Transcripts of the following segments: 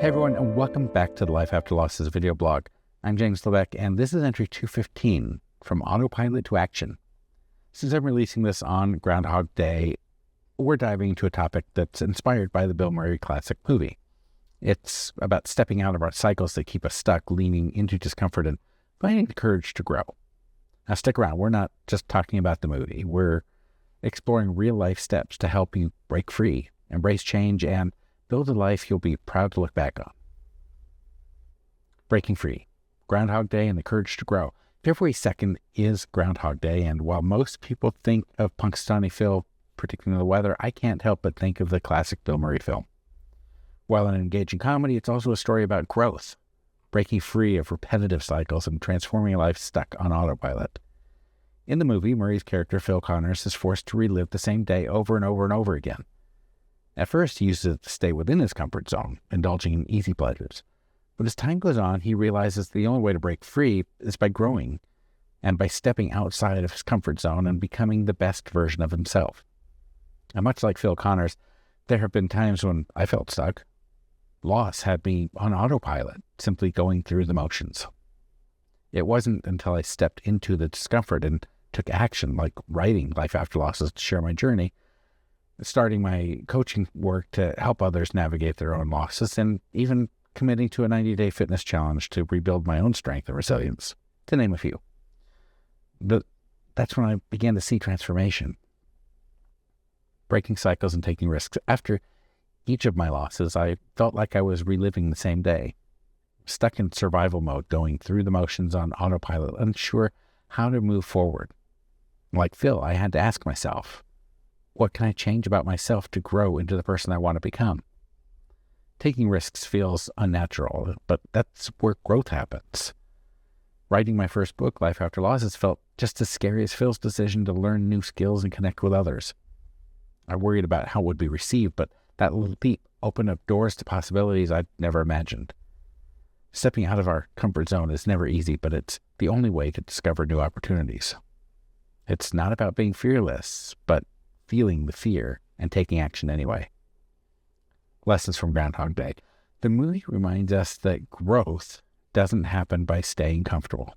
Hey everyone, and welcome back to the Life After Losses video blog. I'm James LaVeck, and this is entry 215, From Autopilot to Action. Since I'm releasing this on Groundhog Day, we're diving into a topic that's inspired by the Bill Murray classic movie. It's about stepping out of our cycles that keep us stuck, leaning into discomfort, and finding the courage to grow. Now stick around, we're not just talking about the movie. We're exploring real-life steps to help you break free, embrace change, and build a life you'll be proud to look back on. Breaking free, Groundhog Day, and the courage to grow. February 2nd is Groundhog Day, and while most people think of Punxsutawney Phil predicting the weather, I can't help but think of the classic Bill Murray film. While an engaging comedy, it's also a story about growth, breaking free of repetitive cycles and transforming a life stuck on autopilot. In the movie, Murray's character, Phil Connors, is forced to relive the same day over and over and over again. At first, he uses it to stay within his comfort zone, indulging in easy pleasures. But as time goes on, he realizes the only way to break free is by growing and by stepping outside of his comfort zone and becoming the best version of himself. And much like Phil Connors, there have been times when I felt stuck. Loss had me on autopilot, simply going through the motions. It wasn't until I stepped into the discomfort and took action, like writing Life After Losses to share my journey, starting my coaching work to help others navigate their own losses, and even committing to a 90-day fitness challenge to rebuild my own strength and resilience, to name a few. That's when I began to see transformation, breaking cycles and taking risks. After each of my losses, I felt like I was reliving the same day, stuck in survival mode, going through the motions on autopilot, unsure how to move forward. Like Phil, I had to ask myself, what can I change about myself to grow into the person I want to become? Taking risks feels unnatural, but that's where growth happens. Writing my first book, Life After Losses, felt just as scary as Phil's decision to learn new skills and connect with others. I worried about how it would be received, but that leap opened up doors to possibilities I'd never imagined. Stepping out of our comfort zone is never easy, but it's the only way to discover new opportunities. It's not about being fearless, but feeling the fear and taking action anyway. Lessons from Groundhog Day. The movie reminds us that growth doesn't happen by staying comfortable.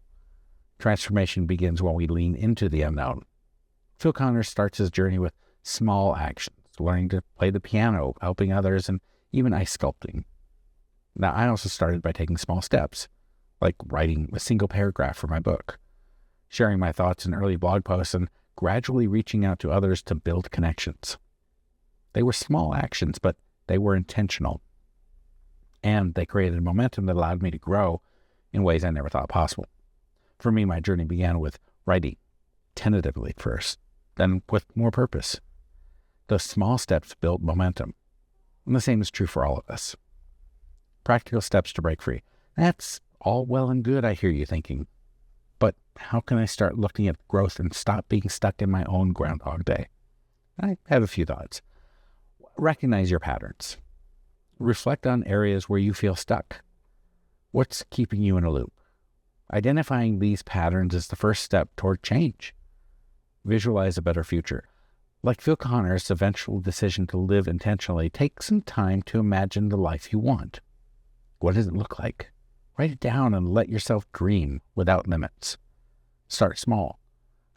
Transformation begins when we lean into the unknown. Phil Connors starts his journey with small actions, learning to play the piano, helping others, and even ice sculpting. Now, I also started by taking small steps, like writing a single paragraph for my book, sharing my thoughts in early blog posts, and gradually reaching out to others to build connections. They were small actions, but they were intentional. And they created momentum that allowed me to grow in ways I never thought possible. For me, my journey began with writing, tentatively first, then with more purpose. Those small steps built momentum. And the same is true for all of us. Practical steps to break free. That's all well and good, I hear you thinking. But how can I start looking at growth and stop being stuck in my own Groundhog Day? I have a few thoughts. Recognize your patterns. Reflect on areas where you feel stuck. What's keeping you in a loop? Identifying these patterns is the first step toward change. Visualize a better future. Like Phil Connors' eventual decision to live intentionally, take some time to imagine the life you want. What does it look like? Write it down and let yourself dream without limits. Start small.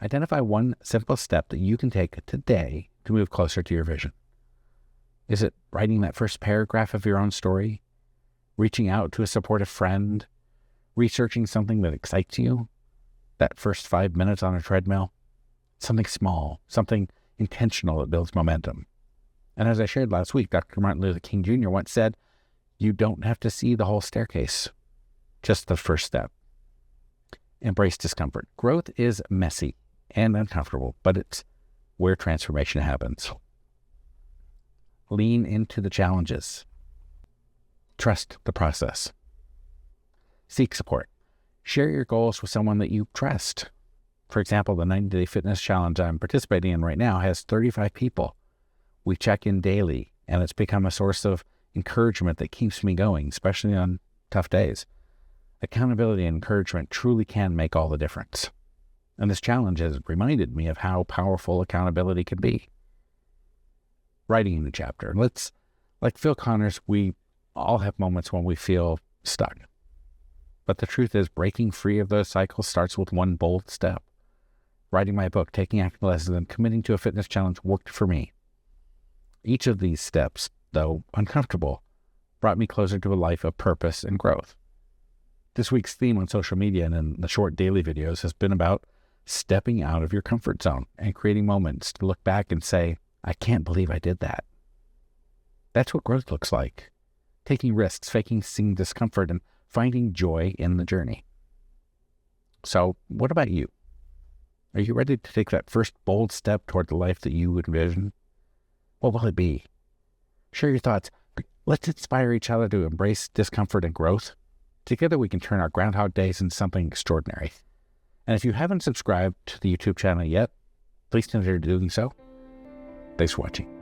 Identify one simple step that you can take today to move closer to your vision. Is it writing that first paragraph of your own story? Reaching out to a supportive friend? Researching something that excites you? That first 5 minutes on a treadmill? Something small, something intentional that builds momentum. And as I shared last week, Dr. Martin Luther King Jr. once said, you don't have to see the whole staircase. Just the first step. Embrace discomfort. Growth is messy and uncomfortable, but it's where transformation happens. Lean into the challenges. Trust the process. Seek support. Share your goals with someone that you trust. For example, the 90-day fitness challenge I'm participating in right now has 35 people. We check in daily, and it's become a source of encouragement that keeps me going, especially on tough days. Accountability and encouragement truly can make all the difference. And this challenge has reminded me of how powerful accountability can be. Writing a new chapter. Like Phil Connors, we all have moments when we feel stuck. But the truth is, breaking free of those cycles starts with one bold step. Writing my book, taking acting lessons, and committing to a fitness challenge worked for me. Each of these steps, though uncomfortable, brought me closer to a life of purpose and growth. This week's theme on social media and in the short daily videos has been about stepping out of your comfort zone and creating moments to look back and say, I can't believe I did that. That's what growth looks like. Taking risks, facing discomfort, and finding joy in the journey. So, what about you? Are you ready to take that first bold step toward the life that you envision? What will it be? Share your thoughts. Let's inspire each other to embrace discomfort and growth. Together we can turn our Groundhog days into something extraordinary. And if you haven't subscribed to the YouTube channel yet, please consider doing so. Thanks for watching.